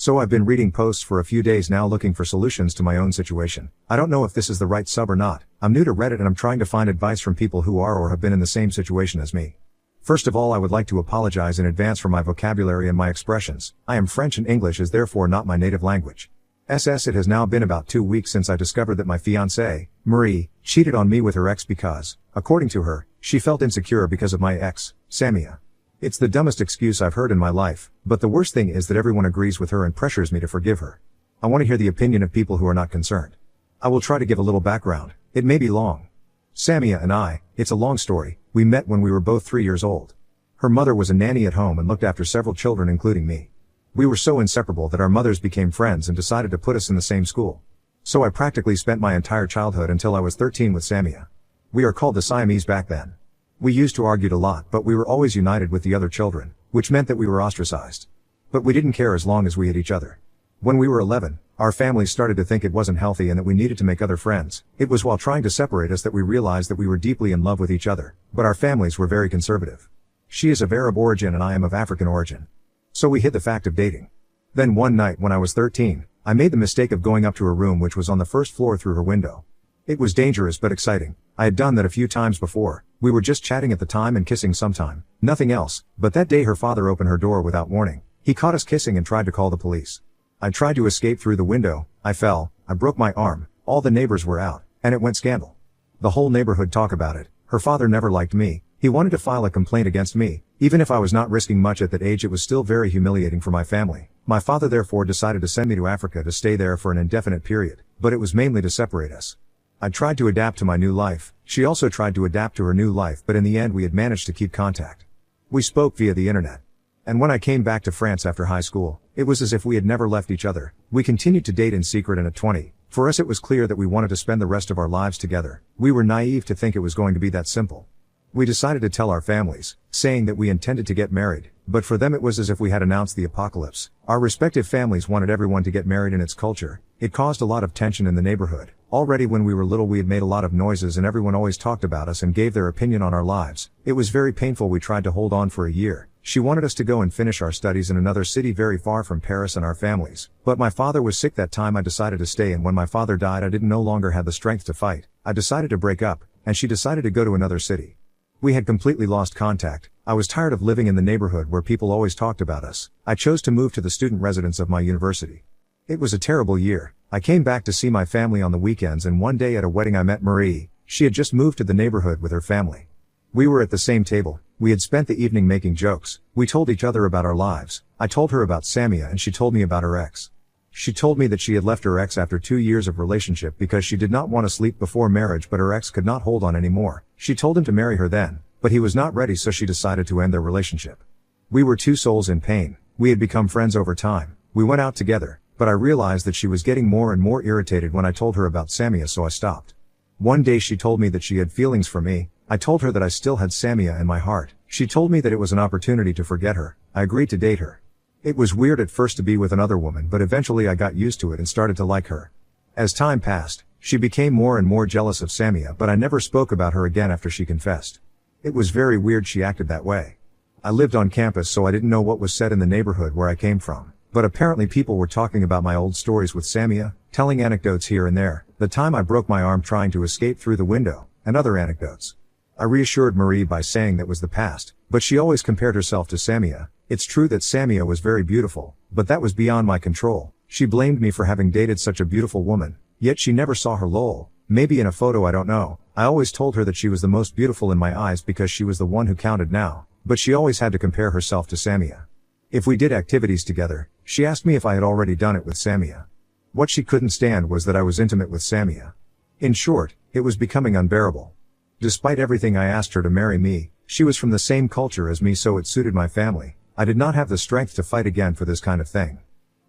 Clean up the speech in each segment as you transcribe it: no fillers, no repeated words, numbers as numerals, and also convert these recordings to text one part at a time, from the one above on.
So I've been reading posts for a few days now looking for solutions to my own situation. I don't know if this is the right sub or not. I'm new to Reddit and I'm trying to find advice from people who are or have been in the same situation as me. First of all, I would like to apologize in advance for my vocabulary and my expressions. I am French and English is therefore not my native language. It has now been about 2 weeks since I discovered that my fiancée, Marie, cheated on me with her ex because, according to her, she felt insecure because of my ex, Samia. It's the dumbest excuse I've heard in my life, but the worst thing is that everyone agrees with her and pressures me to forgive her. I want to hear the opinion of people who are not concerned. I will try to give a little background. It may be long. Samia and I, it's a long story, we met when we were both 3 years old. Her mother was a nanny at home and looked after several children including me. We were so inseparable that our mothers became friends and decided to put us in the same school. So I practically spent my entire childhood until I was 13 with Samia. We are called the Siamese back then. We used to argue a lot but we were always united with the other children, which meant that we were ostracized. But we didn't care as long as we had each other. When we were 11, our families started to think it wasn't healthy and that we needed to make other friends. It was while trying to separate us that we realized that we were deeply in love with each other, but our families were very conservative. She is of Arab origin and I am of African origin. So we hid the fact of dating. Then one night when I was 13, I made the mistake of going up to her room which was on the first floor through her window. It was dangerous but exciting. I had done that a few times before. We were just chatting at the time and kissing sometime. Nothing else, but that day her father opened her door without warning. He caught us kissing and tried to call the police. I tried to escape through the window, I fell, I broke my arm, all the neighbors were out, and it went scandal. The whole neighborhood talked about it. Her father never liked me. He wanted to file a complaint against me. Even if I was not risking much at that age it was still very humiliating for my family. My father therefore decided to send me to Africa to stay there for an indefinite period, but it was mainly to separate us. I tried to adapt to my new life, she also tried to adapt to her new life but in the end we had managed to keep contact. We spoke via the internet. And when I came back to France after high school, it was as if we had never left each other. We continued to date in secret and at 20, for us it was clear that we wanted to spend the rest of our lives together. We were naive to think it was going to be that simple. We decided to tell our families, saying that we intended to get married, but for them it was as if we had announced the apocalypse. Our respective families wanted everyone to get married in its culture. It caused a lot of tension in the neighborhood. Already when we were little we had made a lot of noises and everyone always talked about us and gave their opinion on our lives. It was very painful. We tried to hold on for a year. She wanted us to go and finish our studies in another city very far from Paris and our families. But my father was sick that time. I decided to stay, and when my father died I didn't no longer have the strength to fight. I decided to break up, and she decided to go to another city. We had completely lost contact. I was tired of living in the neighborhood where people always talked about us. I chose to move to the student residence of my university. It was a terrible year. I came back to see my family on the weekends and one day at a wedding I met Marie. She had just moved to the neighborhood with her family. We were at the same table. We had spent the evening making jokes. We told each other about our lives. I told her about Samia and she told me about her ex. She told me that she had left her ex after 2 years of relationship because she did not want to sleep before marriage, but her ex could not hold on anymore. She told him to marry her then, but he was not ready, so she decided to end their relationship. We were two souls in pain. We had become friends over time. We went out together, but I realized that she was getting more and more irritated when I told her about Samia, so I stopped. One day she told me that she had feelings for me. I told her that I still had Samia in my heart. She told me that it was an opportunity to forget her. I agreed to date her. It was weird at first to be with another woman, but eventually I got used to it and started to like her. As time passed, she became more and more jealous of Samia, but I never spoke about her again after she confessed. It was very weird she acted that way. I lived on campus, so I didn't know what was said in the neighborhood where I came from, but apparently people were talking about my old stories with Samia, telling anecdotes here and there, the time I broke my arm trying to escape through the window, and other anecdotes. I reassured Marie by saying that was the past, but she always compared herself to Samia. It's true that Samia was very beautiful, but that was beyond my control. She blamed me for having dated such a beautiful woman, yet she never saw her lol. Maybe in a photo, I don't know. I always told her that she was the most beautiful in my eyes because she was the one who counted now, but she always had to compare herself to Samia. If we did activities together, she asked me if I had already done it with Samia. What she couldn't stand was that I was intimate with Samia. In short, it was becoming unbearable. Despite everything, I asked her to marry me. She was from the same culture as me, so it suited my family. I did not have the strength to fight again for this kind of thing.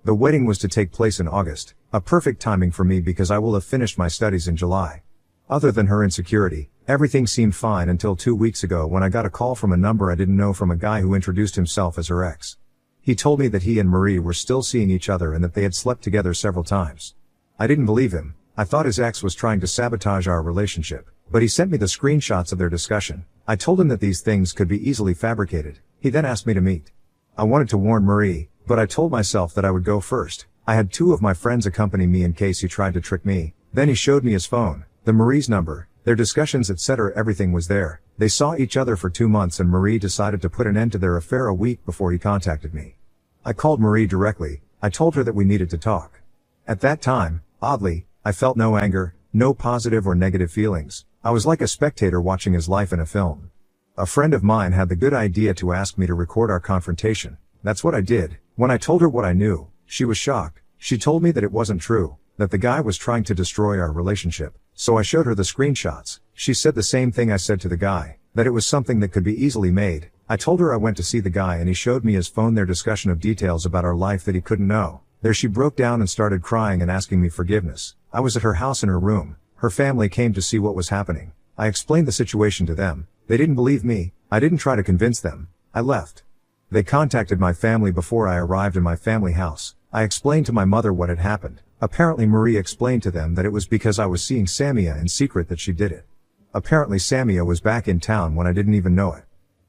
The wedding was to take place in August, a perfect timing for me because I will have finished my studies in July. Other than her insecurity, everything seemed fine until 2 weeks ago when I got a call from a number I didn't know from a guy who introduced himself as her ex. He told me that he and Marie were still seeing each other and that they had slept together several times. I didn't believe him. I thought his ex was trying to sabotage our relationship, but he sent me the screenshots of their discussion. I told him that these things could be easily fabricated. He then asked me to meet. I wanted to warn Marie, But I told myself that I would go first. I had 2 of my friends accompany me in case he tried to trick me. Then he showed me his phone, the Marie's number, their discussions, etc. Everything was there. They saw each other for 2 months and Marie decided to put an end to their affair a week before he contacted me. I called Marie directly. I told her that we needed to talk. At that time, oddly, I felt no anger, no positive or negative feelings. I was like a spectator watching his life in a film. A friend of mine had the good idea to ask me to record our confrontation. That's what I did. When I told her what I knew, she was shocked. She told me that it wasn't true, that the guy was trying to destroy our relationship. So I showed her the screenshots. She said the same thing I said to the guy, that it was something that could be easily made. I told her I went to see the guy and he showed me his phone, their discussion of details about our life that he couldn't know. There she broke down and started crying and asking me forgiveness. I was at her house in her room. Her family came to see what was happening. I explained the situation to them. They didn't believe me. I didn't try to convince them. I left. They contacted my family before I arrived in my family house. I explained to my mother what had happened. Apparently Marie explained to them that it was because I was seeing Samia in secret that she did it. Apparently Samia was back in town when I didn't even know it.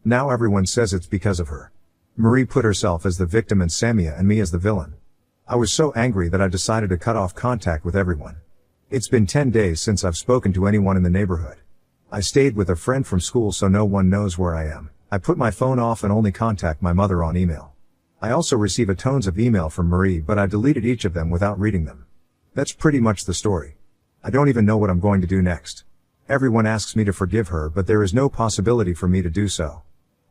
Now everyone says it's because of her. Marie put herself as the victim and Samia and me as the villain. I was so angry that I decided to cut off contact with everyone. It's been 10 days since I've spoken to anyone in the neighborhood. I stayed with a friend from school so no one knows where I am. I put my phone off and only contact my mother on email. I also receive a tons of email from Marie, but I deleted each of them without reading them. That's pretty much the story. I don't even know what I'm going to do next. Everyone asks me to forgive her, but there is no possibility for me to do so.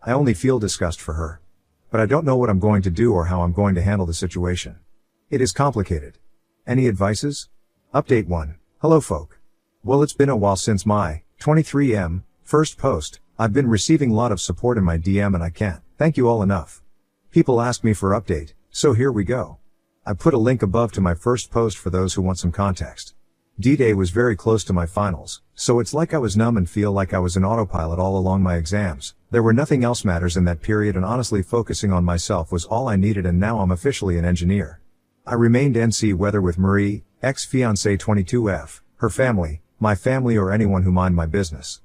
I only feel disgust for her. But I don't know what I'm going to do or how I'm going to handle the situation. It is complicated. Any advices? Update 1. Hello folk. Well, it's been a while since my 23M first post. I've been receiving a lot of support in my DM and I can't thank you all enough. People ask me for update, so here we go. I put a link above to my first post for those who want some context. D-Day was very close to my finals, so it's like I was numb and feel like I was in autopilot all along my exams. There were nothing else matters in that period and honestly focusing on myself was all I needed, and now I'm officially an engineer. I remained NC whether with Marie, ex-fiancée 22F, her family, my family or anyone who mind my business.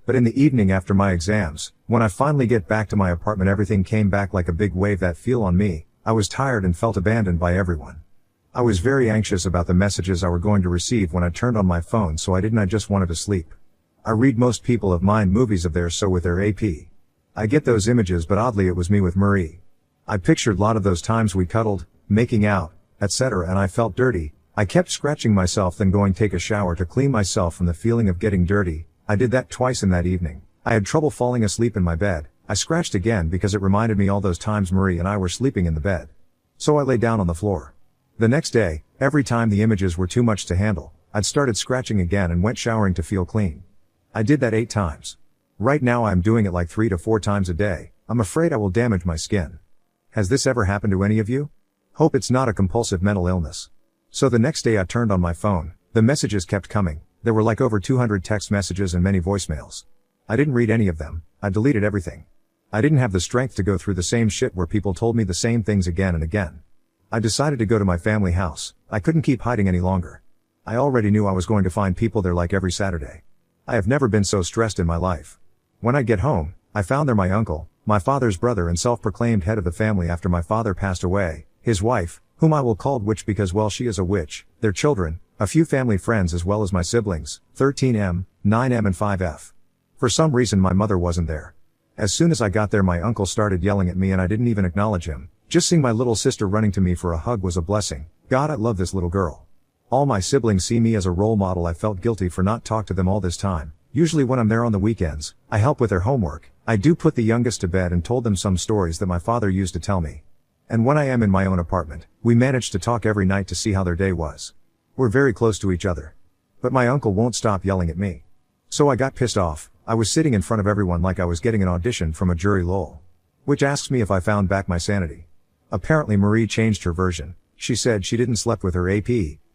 But in the evening after my exams, when I finally get back to my apartment, everything came back like a big wave that fell on me. I was tired and felt abandoned by everyone. I was very anxious about the messages I were going to receive when I turned on my phone, so I just wanted to sleep. I read most people of mine movies of theirs, so with their AP. I get those images, but oddly it was me with Marie. I pictured a lot of those times we cuddled, making out, etc., and I felt dirty. I kept scratching myself, then going take a shower to clean myself from the feeling of getting dirty. I did that twice in that evening. I had trouble falling asleep in my bed. I scratched again because it reminded me all those times Marie and I were sleeping in the bed. So I lay down on the floor. The next day, every time the images were too much to handle, I'd started scratching again and went showering to feel clean. I did that 8 times. Right now I'm doing it like 3 to 4 times a day. I'm afraid I will damage my skin. Has this ever happened to any of you? Hope it's not a compulsive mental illness. So the next day I turned on my phone. The messages kept coming. There were like over 200 text messages and many voicemails. I didn't read any of them. I deleted everything. I didn't have the strength to go through the same shit where people told me the same things again and again. I decided to go to my family house. I couldn't keep hiding any longer. I already knew I was going to find people there like every Saturday. I have never been so stressed in my life. When I get home, I found there my uncle, my father's brother and self-proclaimed head of the family after my father passed away, his wife, whom I will call Witch because well she is a witch, their children, a few family friends as well as my siblings, 13M, 9M and 5F. For some reason my mother wasn't there. As soon as I got there my uncle started yelling at me and I didn't even acknowledge him. Just seeing my little sister running to me for a hug was a blessing. God, I love this little girl. All my siblings see me as a role model. I felt guilty for not talking to them all this time. Usually when I'm there on the weekends, I help with their homework. I do put the youngest to bed and told them some stories that my father used to tell me. And when I am in my own apartment, we manage to talk every night to see how their day was. We're very close to each other. But my uncle won't stop yelling at me. So I got pissed off. I was sitting in front of everyone like I was getting an audition from a jury lol. Which asks me if I found back my sanity. Apparently Marie changed her version. She said she didn't slept with her AP,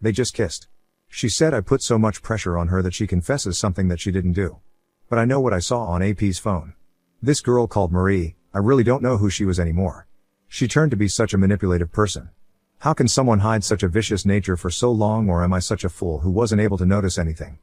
they just kissed. She said I put so much pressure on her that she confesses something that she didn't do. But I know what I saw on AP's phone. This girl called Marie, I really don't know who she was anymore. She turned to be such a manipulative person. How can someone hide such a vicious nature for so long, or am I such a fool who wasn't able to notice anything?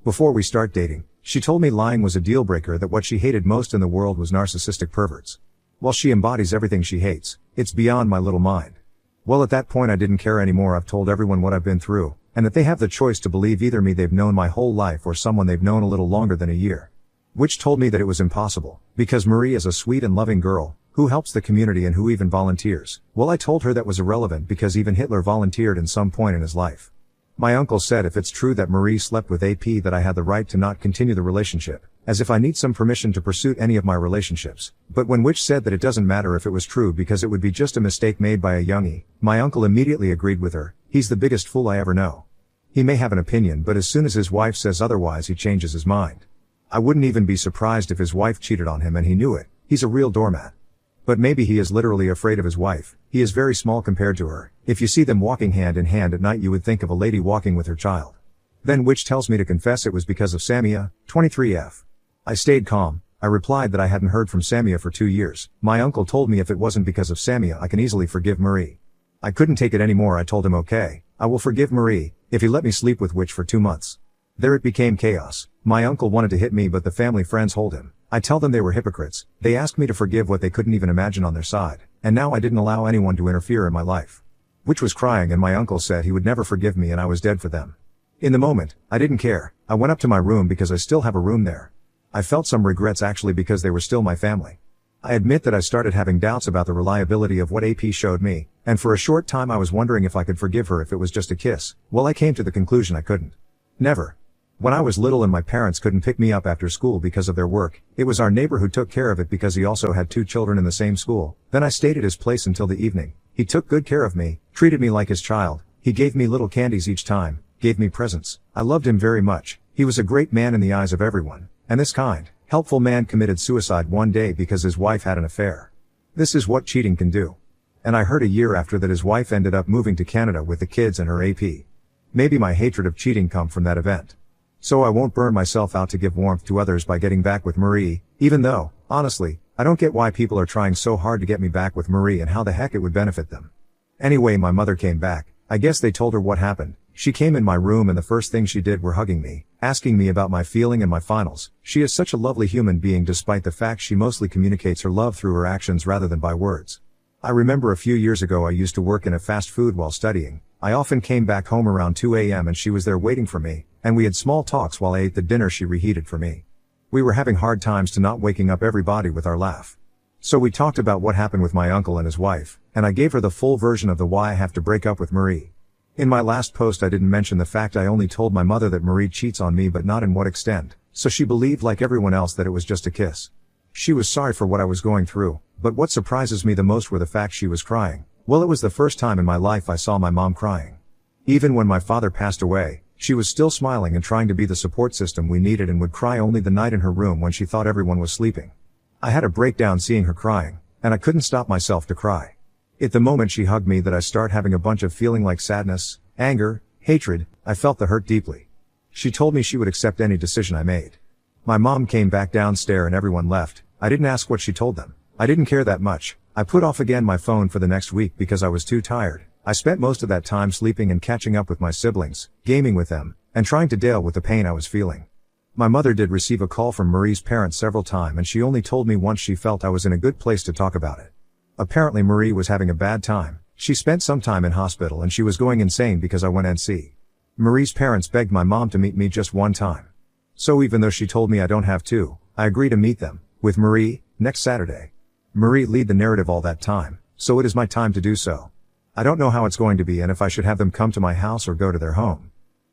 Before we start dating, she told me lying was a deal breaker, that what she hated most in the world was narcissistic perverts. While she embodies everything she hates, it's beyond my little mind. Well, at that point I didn't care anymore. I've told everyone what I've been through, and that they have the choice to believe either me they've known my whole life or someone they've known a little longer than a year. Which told me that it was impossible, because Marie is a sweet and loving girl, who helps the community and who even volunteers. Well, I told her that was irrelevant because even Hitler volunteered in some point in his life. My uncle said if it's true that Marie slept with AP that I had the right to not continue the relationship, as if I need some permission to pursue any of my relationships. But when Witch said that it doesn't matter if it was true because it would be just a mistake made by a youngie, my uncle immediately agreed with her. He's the biggest fool I ever know. He may have an opinion, but as soon as his wife says otherwise he changes his mind. I wouldn't even be surprised if his wife cheated on him and he knew it. He's a real doormat. But maybe he is literally afraid of his wife. He is very small compared to her. If you see them walking hand in hand at night you would think of a lady walking with her child. Then Witch tells me to confess it was because of Samia, 23F. I stayed calm. I replied that I hadn't heard from Samia for 2 years. My uncle told me if it wasn't because of Samia I can easily forgive Marie. I couldn't take it anymore. I told him okay, I will forgive Marie, if he let me sleep with Witch for 2 months. There it became chaos. My uncle wanted to hit me but the family friends hold him. I tell them they were hypocrites. They asked me to forgive what they couldn't even imagine on their side. And now I didn't allow anyone to interfere in my life. Witch was crying and my uncle said he would never forgive me and I was dead for them. In the moment, I didn't care. I went up to my room because I still have a room there. I felt some regrets actually because they were still my family. I admit that I started having doubts about the reliability of what AP showed me, and for a short time I was wondering if I could forgive her if it was just a kiss. Well, I came to the conclusion I couldn't. Never. When I was little and my parents couldn't pick me up after school because of their work, it was our neighbor who took care of it because he also had 2 children in the same school. Then I stayed at his place until the evening. He took good care of me, treated me like his child. He gave me little candies each time, gave me presents. I loved him very much. He was a great man in the eyes of everyone. And this kind, helpful man committed suicide one day because his wife had an affair. This is what cheating can do. And I heard a year after that his wife ended up moving to Canada with the kids and her AP. Maybe my hatred of cheating come from that event. So I won't burn myself out to give warmth to others by getting back with Marie, even though, honestly, I don't get why people are trying so hard to get me back with Marie and how the heck it would benefit them. Anyway, my mother came back. I guess they told her what happened. She came in my room and the first thing she did were hugging me, asking me about my feeling and my finals. She is such a lovely human being despite the fact she mostly communicates her love through her actions rather than by words. I remember a few years ago I used to work in a fast food while studying. I often came back home around 2 a.m. and she was there waiting for me, and we had small talks while I ate the dinner she reheated for me. We were having hard times to not waking up everybody with our laugh. So we talked about what happened with my uncle and his wife, and I gave her the full version of the why I have to break up with Marie. In my last post I didn't mention the fact I only told my mother that Marie cheats on me but not in what extent, so she believed like everyone else that it was just a kiss. She was sorry for what I was going through, but what surprises me the most were the fact she was crying. Well, it was the first time in my life I saw my mom crying. Even when my father passed away, she was still smiling and trying to be the support system we needed and would cry only the night in her room when she thought everyone was sleeping. I had a breakdown seeing her crying, and I couldn't stop myself to cry. At the moment she hugged me that I start having a bunch of feeling like sadness, anger, hatred. I felt the hurt deeply. She told me she would accept any decision I made. My mom came back downstairs and everyone left. I didn't ask what she told them. I didn't care that much. I put off again my phone for the next week because I was too tired. I spent most of that time sleeping and catching up with my siblings, gaming with them, and trying to deal with the pain I was feeling. My mother did receive a call from Marie's parents several times and she only told me once she felt I was in a good place to talk about it. Apparently Marie was having a bad time. She spent some time in hospital and she was going insane because I went NC. Marie's parents begged my mom to meet me just one time. So even though she told me I don't have to, I agree to meet them, with Marie, next Saturday. Marie lead the narrative all that time, so it is my time to do so. I don't know how it's going to be and if I should have them come to my house or go to their home.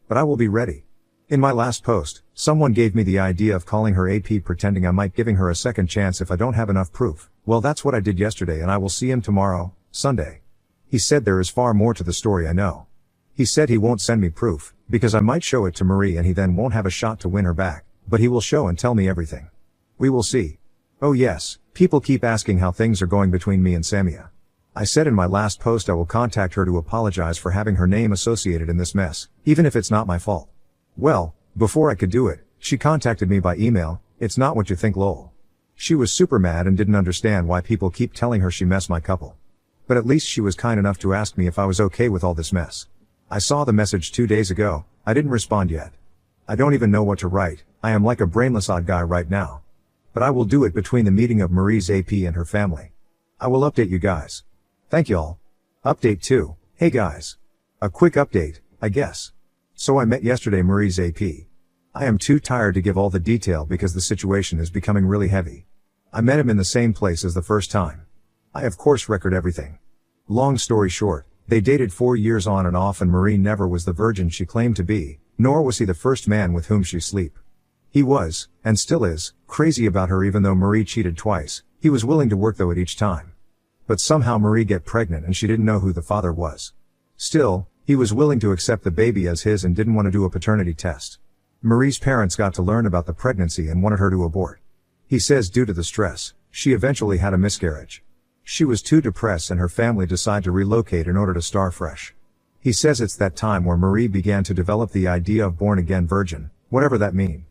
But I will be ready. In my last post, someone gave me the idea of calling her AP pretending I might giving her a second chance if I don't have enough proof. Well, that's what I did yesterday and I will see him tomorrow, Sunday. He said there is far more to the story I know. He said he won't send me proof, because I might show it to Marie and he then won't have a shot to win her back, but he will show and tell me everything. We will see. Oh yes, people keep asking how things are going between me and Samia. I said in my last post I will contact her to apologize for having her name associated in this mess, even if it's not my fault. Well, before I could do it, she contacted me by email. It's not what you think, lol. She was super mad and didn't understand why people keep telling her she messed my couple. But at least she was kind enough to ask me if I was okay with all this mess. I saw the message 2 days ago. I didn't respond yet. I don't even know what to write. I am like a brainless odd guy right now. But I will do it between the meeting of Marie's AP and her family. I will update you guys. Thank y'all. Update 2. Hey guys. A quick update, I guess. So I met yesterday Marie's AP. I am too tired to give all the detail because the situation is becoming really heavy. I met him in the same place as the first time. I of course record everything. Long story short, they dated 4 years on and off and Marie never was the virgin she claimed to be, nor was he the first man with whom she slept. He was, and still is, crazy about her even though Marie cheated twice. He was willing to work though at each time. But somehow Marie get pregnant and she didn't know who the father was. Still, he was willing to accept the baby as his and didn't want to do a paternity test. Marie's parents got to learn about the pregnancy and wanted her to abort. He says due to the stress, she eventually had a miscarriage. She was too depressed and her family decided to relocate in order to start fresh. He says it's that time where Marie began to develop the idea of born-again virgin, whatever that mean.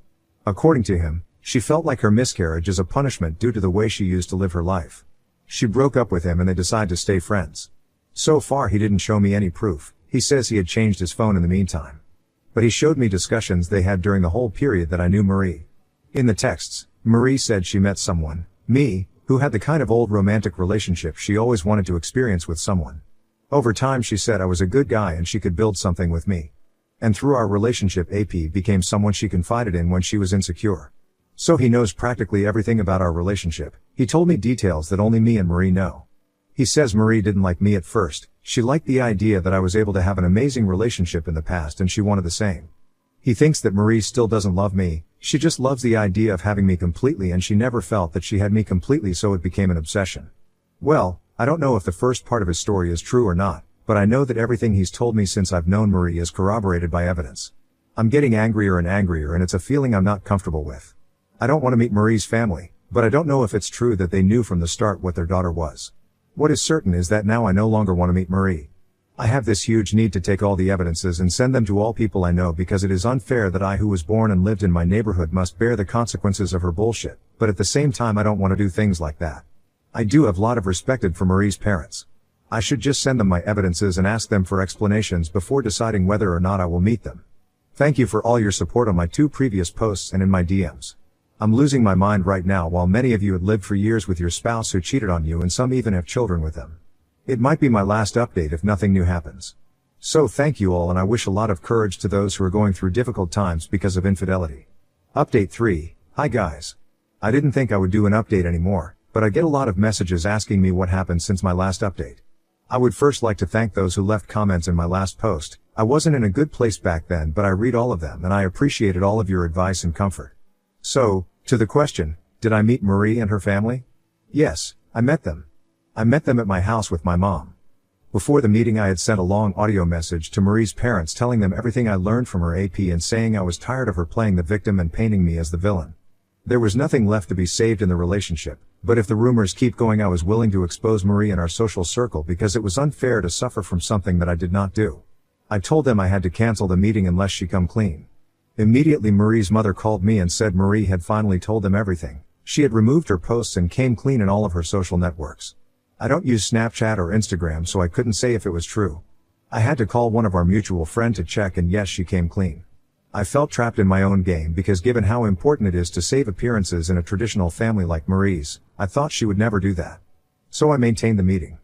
According to him, she felt like her miscarriage is a punishment due to the way she used to live her life. She broke up with him and they decided to stay friends. So far he didn't show me any proof. He says he had changed his phone in the meantime. But he showed me discussions they had during the whole period that I knew Marie. In the texts, Marie said she met someone, me, who had the kind of old romantic relationship she always wanted to experience with someone. Over time she said I was a good guy and she could build something with me. And through our relationship AP became someone she confided in when she was insecure. So he knows practically everything about our relationship. He told me details that only me and Marie know. He says Marie didn't like me at first. She liked the idea that I was able to have an amazing relationship in the past and she wanted the same. He thinks that Marie still doesn't love me, she just loves the idea of having me completely and she never felt that she had me completely so it became an obsession. Well, I don't know if the first part of his story is true or not, but I know that everything he's told me since I've known Marie is corroborated by evidence. I'm getting angrier and angrier and it's a feeling I'm not comfortable with. I don't want to meet Marie's family, but I don't know if it's true that they knew from the start what their daughter was. What is certain is that now I no longer want to meet Marie. I have this huge need to take all the evidences and send them to all people I know because it is unfair that I who was born and lived in my neighborhood must bear the consequences of her bullshit, but at the same time I don't want to do things like that. I do have a lot of respect for Marie's parents. I should just send them my evidences and ask them for explanations before deciding whether or not I will meet them. Thank you for all your support on my 2 previous posts and in my DMs. I'm losing my mind right now while many of you had lived for years with your spouse who cheated on you and some even have children with them. It might be my last update if nothing new happens. So thank you all and I wish a lot of courage to those who are going through difficult times because of infidelity. Update 3. Hi guys. I didn't think I would do an update anymore, but I get a lot of messages asking me what happened since my last update. I would first like to thank those who left comments in my last post. I wasn't in a good place back then but I read all of them and I appreciated all of your advice and comfort. So, to the question, did I meet Marie and her family? Yes, I met them. I met them at my house with my mom. Before the meeting I had sent a long audio message to Marie's parents telling them everything I learned from her AP and saying I was tired of her playing the victim and painting me as the villain. There was nothing left to be saved in the relationship, but if the rumors keep going I was willing to expose Marie in our social circle because it was unfair to suffer from something that I did not do. I told them I had to cancel the meeting unless she come clean. Immediately Marie's mother called me and said Marie had finally told them everything. She had removed her posts and came clean in all of her social networks. I don't use Snapchat or Instagram so I couldn't say if it was true. I had to call one of our mutual friend to check and yes she came clean. I felt trapped in my own game because given how important it is to save appearances in a traditional family like Marie's, I thought she would never do that. So I maintained the meeting.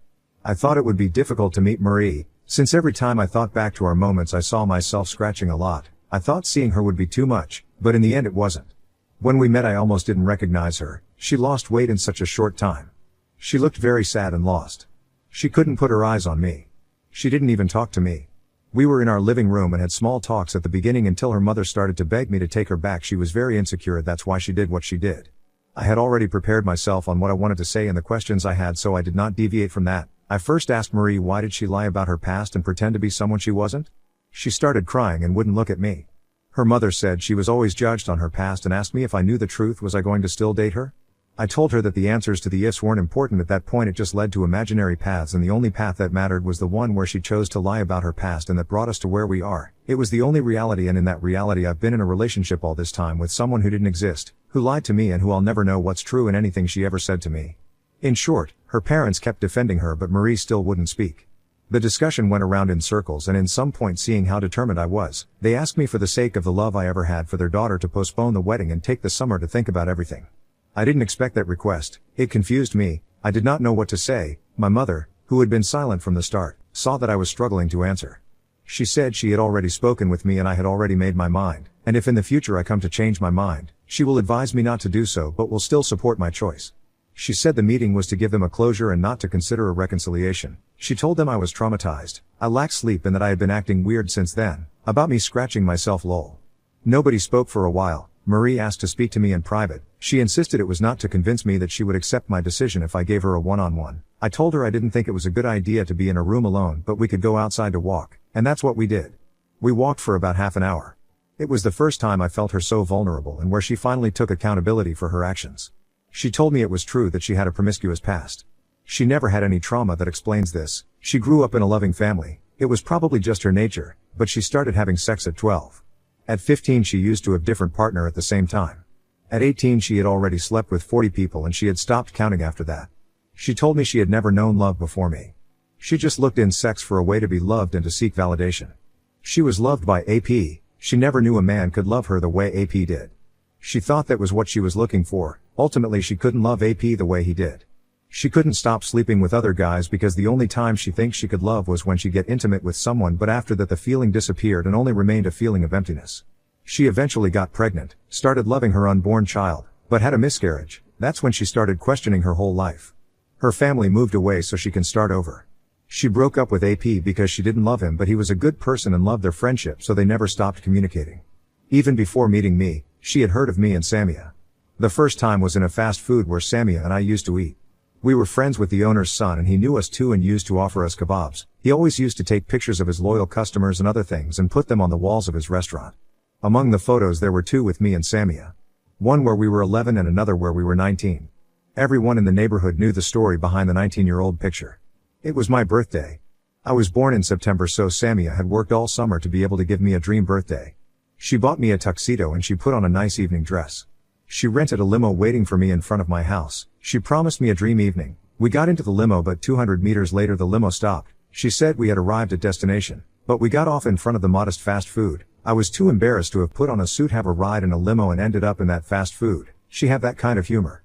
I thought it would be difficult to meet Marie, since every time I thought back to our moments I saw myself scratching a lot. I thought seeing her would be too much, but in the end it wasn't. When we met I almost didn't recognize her. She lost weight in such a short time. She looked very sad and lost. She couldn't put her eyes on me. She didn't even talk to me. We were in our living room and had small talks at the beginning until her mother started to beg me to take her back. She was very insecure, that's why she did what she did. I had already prepared myself on what I wanted to say and the questions I had so I did not deviate from that. I first asked Marie why did she lie about her past and pretend to be someone she wasn't? She started crying and wouldn't look at me. Her mother said she was always judged on her past and asked me if I knew the truth, was I going to still date her? I told her that the answers to the ifs weren't important at that point, it just led to imaginary paths and the only path that mattered was the one where she chose to lie about her past and that brought us to where we are. It was the only reality and in that reality I've been in a relationship all this time with someone who didn't exist, who lied to me and who I'll never know what's true in anything she ever said to me. In short, her parents kept defending her but Marie still wouldn't speak. The discussion went around in circles and in some point seeing how determined I was, they asked me for the sake of the love I ever had for their daughter to postpone the wedding and take the summer to think about everything. I didn't expect that request, it confused me, I did not know what to say. My mother, who had been silent from the start, saw that I was struggling to answer. She said she had already spoken with me and I had already made my mind, and if in the future I come to change my mind, she will advise me not to do so but will still support my choice. She said the meeting was to give them a closure and not to consider a reconciliation. She told them I was traumatized, I lacked sleep and that I had been acting weird since then, about me scratching myself lol. Nobody spoke for a while. Marie asked to speak to me in private. She insisted it was not to convince me that she would accept my decision if I gave her a one-on-one. I told her I didn't think it was a good idea to be in a room alone but we could go outside to walk, and that's what we did. We walked for about half an hour. It was the first time I felt her so vulnerable and where she finally took accountability for her actions. She told me it was true that she had a promiscuous past. She never had any trauma that explains this. She grew up in a loving family. It was probably just her nature, but she started having sex at 12. At 15 she used to have different partner at the same time. At 18 she had already slept with 40 people and she had stopped counting after that. She told me she had never known love before me. She just looked in sex for a way to be loved and to seek validation. She was loved by AP. She never knew a man could love her the way AP did. She thought that was what she was looking for. Ultimately she couldn't love AP the way he did. She couldn't stop sleeping with other guys because the only time she thinks she could love was when she get intimate with someone, but after that the feeling disappeared and only remained a feeling of emptiness. She eventually got pregnant, started loving her unborn child, but had a miscarriage. That's when she started questioning her whole life. Her family moved away so she can start over. She broke up with AP because she didn't love him but he was a good person and loved their friendship so they never stopped communicating. Even before meeting me, she had heard of me and Samia. The first time was in a fast food where Samia and I used to eat. We were friends with the owner's son and he knew us too and used to offer us kebabs. He always used to take pictures of his loyal customers and other things and put them on the walls of his restaurant. Among the photos there were two with me and Samia. One where we were 11 and another where we were 19. Everyone in the neighborhood knew the story behind the 19-year-old picture. It was my birthday. I was born in September so Samia had worked all summer to be able to give me a dream birthday. She bought me a tuxedo and she put on a nice evening dress. She rented a limo waiting for me in front of my house. She promised me a dream evening. We got into the limo but 200 meters later the limo stopped. She said we had arrived at destination, but we got off in front of the modest fast food. I was too embarrassed to have put on a suit, have a ride in a limo and ended up in that fast food. She had that kind of humor.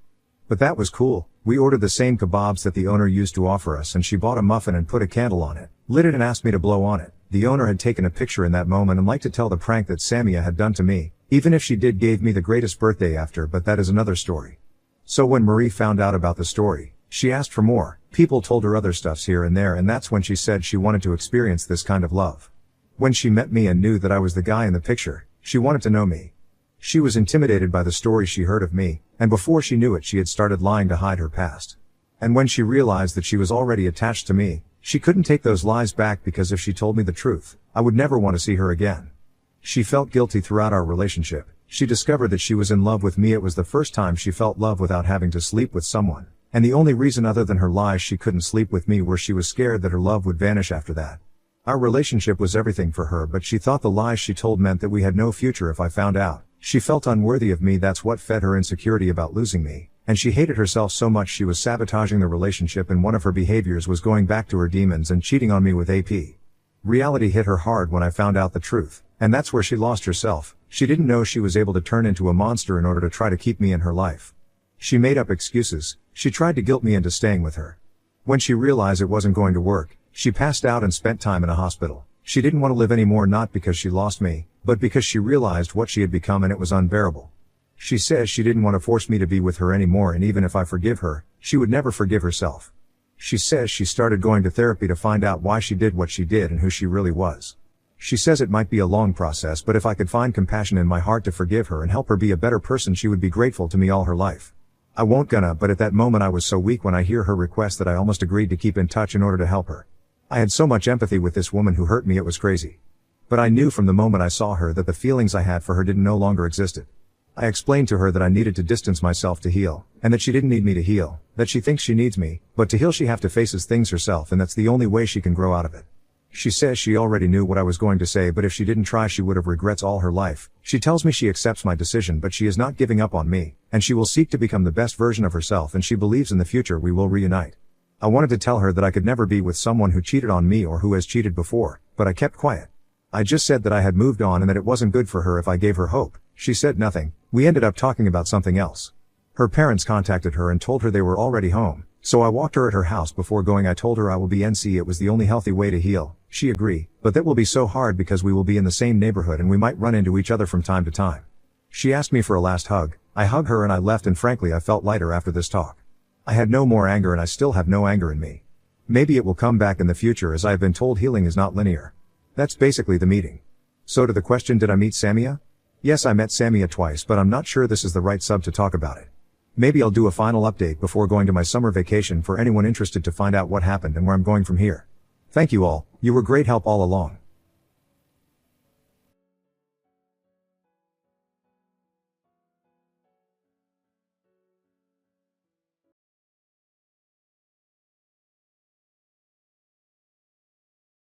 But that was cool. We ordered the same kebabs that the owner used to offer us and she bought a muffin and put a candle on it, lit it and asked me to blow on it. The owner had taken a picture in that moment and liked to tell the prank that Samia had done to me. Even if she did gave me the greatest birthday after, but that is another story. So when Marie found out about the story, she asked for more. People told her other stuffs here and there and that's when she said she wanted to experience this kind of love. When she met me and knew that I was the guy in the picture, she wanted to know me. She was intimidated by the story she heard of me, and before she knew it she had started lying to hide her past. And when she realized that she was already attached to me, she couldn't take those lies back because if she told me the truth, I would never want to see her again. She felt guilty throughout our relationship. She discovered that she was in love with me. It was the first time she felt love without having to sleep with someone. And the only reason other than her lies she couldn't sleep with me were she was scared that her love would vanish after that. Our relationship was everything for her but she thought the lies she told meant that we had no future if I found out. She felt unworthy of me. That's what fed her insecurity about losing me. And she hated herself so much she was sabotaging the relationship and one of her behaviors was going back to her demons and cheating on me with AP. Reality hit her hard when I found out the truth. And that's where she lost herself. She didn't know she was able to turn into a monster in order to try to keep me in her life. She made up excuses. She tried to guilt me into staying with her. When she realized it wasn't going to work, she passed out and spent time in a hospital. She didn't want to live anymore, not because she lost me, but because she realized what she had become and it was unbearable. She says she didn't want to force me to be with her anymore and even if I forgive her, she would never forgive herself. She says she started going to therapy to find out why she did what she did and who she really was. She says it might be a long process but if I could find compassion in my heart to forgive her and help her be a better person she would be grateful to me all her life. I won't gonna, but at that moment I was so weak when I hear her request that I almost agreed to keep in touch in order to help her. I had so much empathy with this woman who hurt me it was crazy. But I knew from the moment I saw her that the feelings I had for her didn't no longer existed. I explained to her that I needed to distance myself to heal, and that she didn't need me to heal, that she thinks she needs me, but to heal she have to faces things herself and that's the only way she can grow out of it. She says she already knew what I was going to say but if she didn't try she would have regrets all her life. She tells me she accepts my decision but she is not giving up on me, and she will seek to become the best version of herself and she believes in the future we will reunite. I wanted to tell her that I could never be with someone who cheated on me or who has cheated before, but I kept quiet. I just said that I had moved on and that it wasn't good for her if I gave her hope. She said nothing. We ended up talking about something else. Her parents contacted her and told her they were already home, So I walked her at her house before going. I told her I will be NC. It was the only healthy way to heal. She agreed, but that will be so hard because we will be in the same neighborhood and we might run into each other from time to time. She asked me for a last hug. I hugged her and I left, and frankly I felt lighter after this talk. I had no more anger and I still have no anger in me. Maybe it will come back in the future, as I have been told healing is not linear. That's basically the meeting. So to the question, did I meet Samia? Yes, I met Samia twice, but I'm not sure this is the right sub to talk about it. Maybe I'll do a final update before going to my summer vacation for anyone interested to find out what happened and where I'm going from here. Thank you all, you were great help all along.